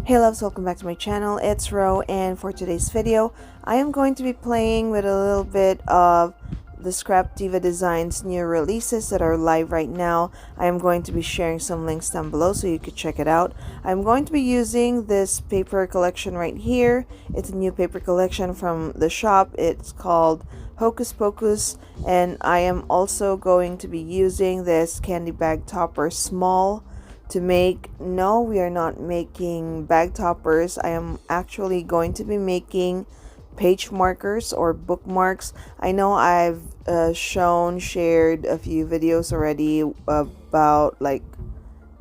Hey loves, welcome back to my channel. It's Ro, and for today's video I am going to be playing with a little bit of the ScrapDivaDesigns new releases that are live right now. I am going to be sharing some links down below so you could check it out. I'm going to be using this paper collection right here. It's a new paper collection from the shop. It's called Hocus Pocus, and I am also going to be using this candy bag topper small to make. No, we are not making bag toppers. I am actually going to be making page markers or bookmarks. I know I've shared a few videos already about like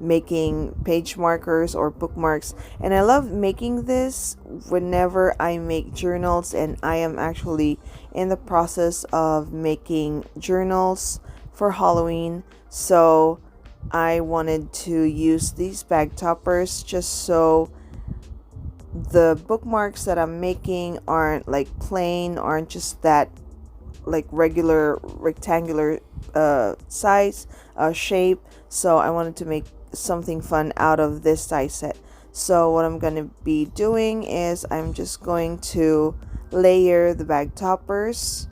making page markers or bookmarks, and I love making this whenever I make journals, and I am actually in the process of making journals for Halloween. So I wanted to use these bag toppers just so the bookmarks that I'm making aren't like plain, aren't just that like regular rectangular size shape. So I wanted to make something fun out of this die set. So what I'm going to be doing is I'm just going to layer the bag toppers,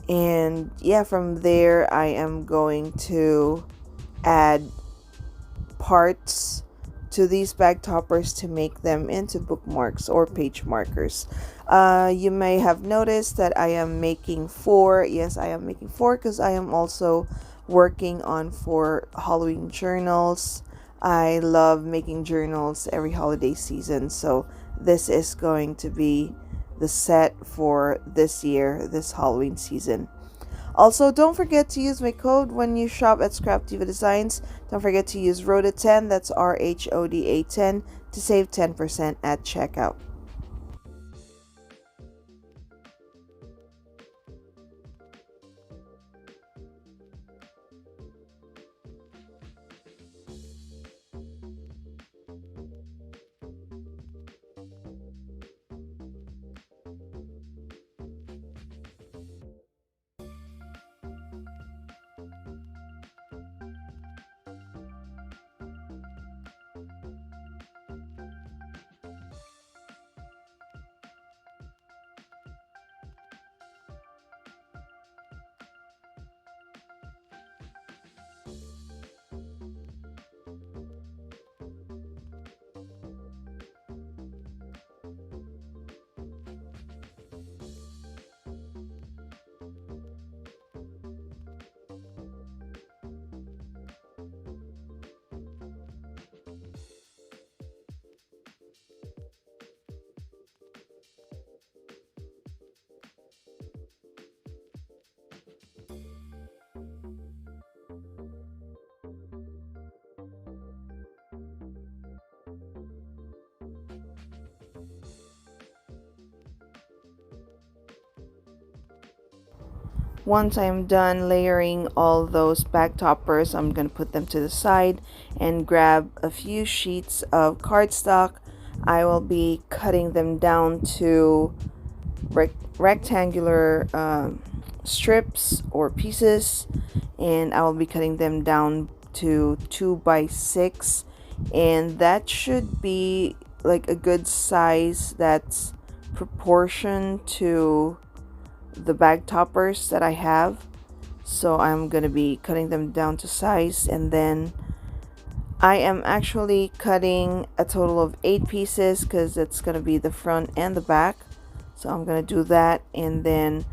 and yeah, from there I am going to add parts to these bag toppers to make them into bookmarks or page markers. You may have noticed that I am making 4. Yes, I am making 4 because I am also working on 4 Halloween journals. I love making journals every holiday season, so this is going to be the set for this year, this Halloween season. Also, don't forget to use my code when you shop at ScrapDivaDesigns. Don't forget to use RHODA10, that's RHODA10, to save 10% at checkout. Once I'm done layering all those bag toppers, I'm going to put them to the side and grab a few sheets of cardstock. I will be cutting them down to rectangular strips or pieces, and I will be cutting them down to 2 by 6, and that should be like a good size that's proportion to the bag toppers that I have. So I'm gonna be cutting them down to size, and then I am actually cutting a total of 8 pieces because it's gonna be the front and the back. So I'm gonna do that, and then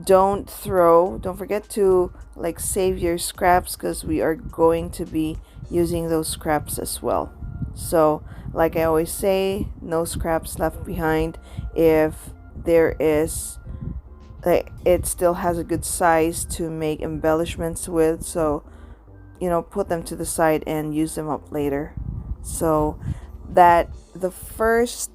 don't forget to like save your scraps because we are going to be using those scraps as well. So like I always say, no scraps left behind. If there is, it still has a good size to make embellishments with, so put them to the side and use them up later. So that the first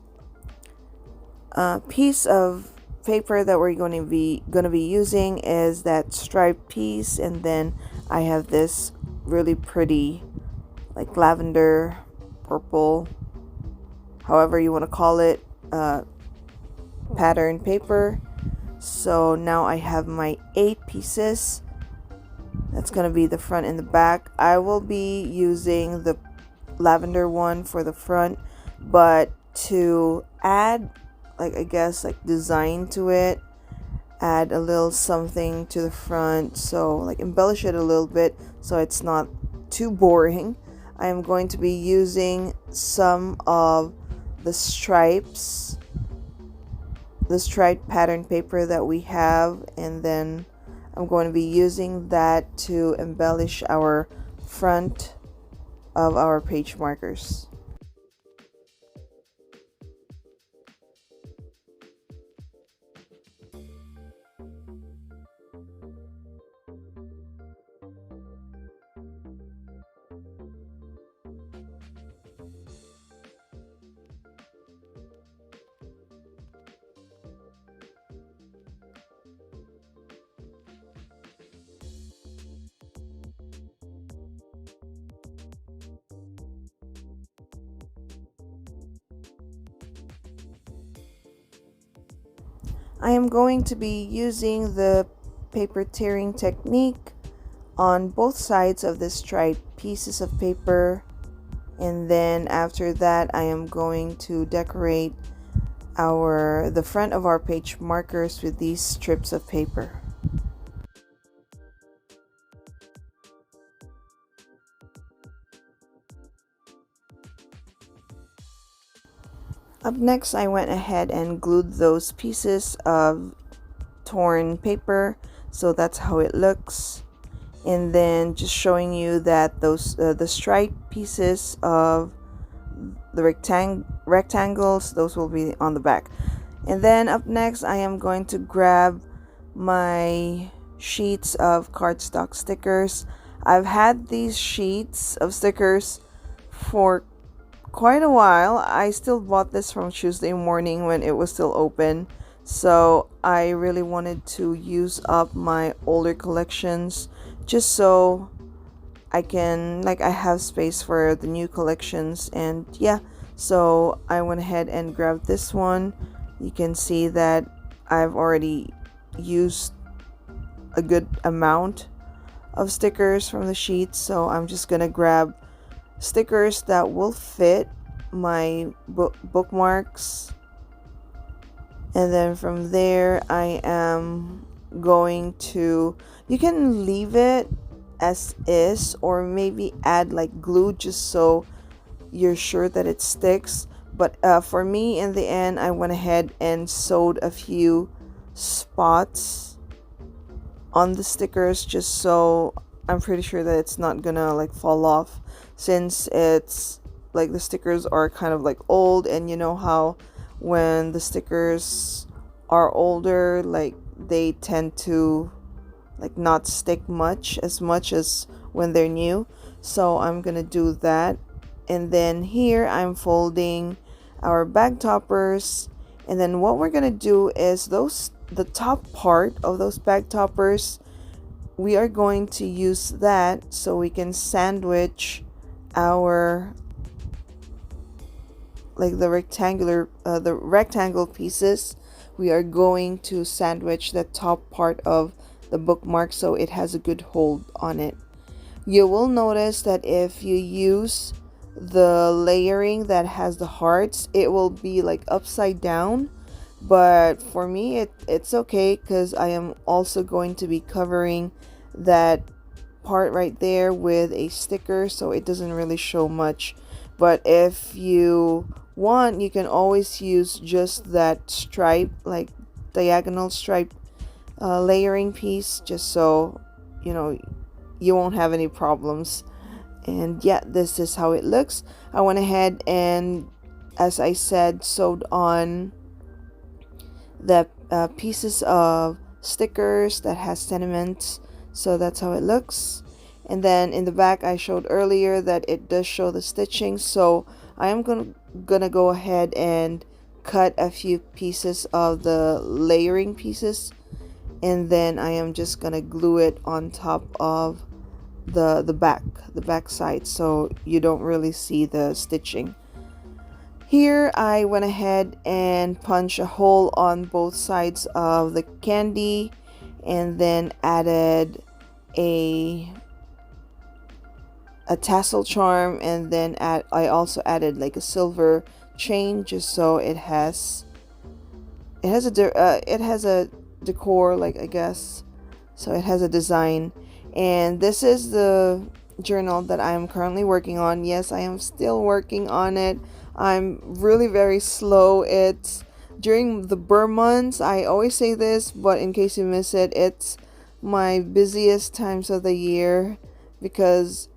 piece of paper that we're going to be using is that striped piece, and then I have this really pretty like lavender, purple, however you want to call it, pattern paper. So now I have my 8 pieces. That's going to be the front and the back. I will be using the lavender one for the front but to add, like, I guess, like, design to it, add a little something to the front, so like embellish it a little bit so it's not too boring, I am going to be using some of the stripes, the striped pattern paper that we have, and then I'm going to be using that to embellish our front of our page markers. I am going to be using the paper tearing technique on both sides of the striped pieces of paper, and then after that I am going to decorate the front of our page markers with these strips of paper. Up next, I went ahead and glued those pieces of torn paper, so that's how it looks. And then just showing you that those the striped pieces of the rectangles, those will be on the back. And then up next, I am going to grab my sheets of cardstock stickers. I've had these sheets of stickers for quite a while. I still bought this from Tuesday morning when it was still open, so I really wanted to use up my older collections just so I have space for the new collections. And yeah, so I went ahead and grabbed this one. You can see that I've already used a good amount of stickers from the sheets, so I'm just gonna grab stickers that will fit my bookmarks, and then from there I am going to, you can leave it as is or maybe add like glue just so you're sure that it sticks, but for me in the end I went ahead and sewed a few spots on the stickers just so I'm pretty sure that it's not gonna like fall off, since it's like the stickers are kind of like old, and you know how when the stickers are older, like they tend to like not stick as much as when they're new. So I'm gonna do that. And then here I'm folding our bag toppers, and then what we're gonna do is the top part of those bag toppers, we are going to use that so we can sandwich our the rectangle pieces. We are going to sandwich the top part of the bookmark so it has a good hold on it. You will notice that if you use the layering that has the hearts, it will be like upside down, but for me it's okay because I am also going to be covering that part right there with a sticker so it doesn't really show much. But if you want, you can always use just that stripe, like diagonal stripe layering piece, just so you know you won't have any problems. And yeah, this is how it looks. I went ahead and, as I said, sewed on the pieces of stickers that has sentiments, so that's how it looks. And then in the back I showed earlier that it does show the stitching, so I am gonna go ahead and cut a few pieces of the layering pieces, and then I am just gonna glue it on top of the back side so you don't really see the stitching. Here I went ahead and punched a hole on both sides of the candy, and then added a tassel charm, and then I also added like a silver chain just so it has a decor, like, I guess, so it has a design. And this is the journal that I'm currently working on. Yes, I am still working on it. I'm really very slow. It's during the burr months. I always say this, but in case you miss it, it's my busiest times of the year because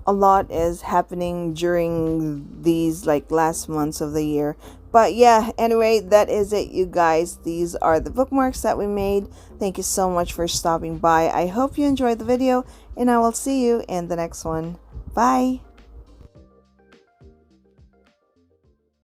a lot is happening during these like last months of the year. But yeah, anyway, that is it, you guys. These are the bookmarks that we made. Thank you so much for stopping by. I hope you enjoyed the video, and I will see you in the next one. Bye.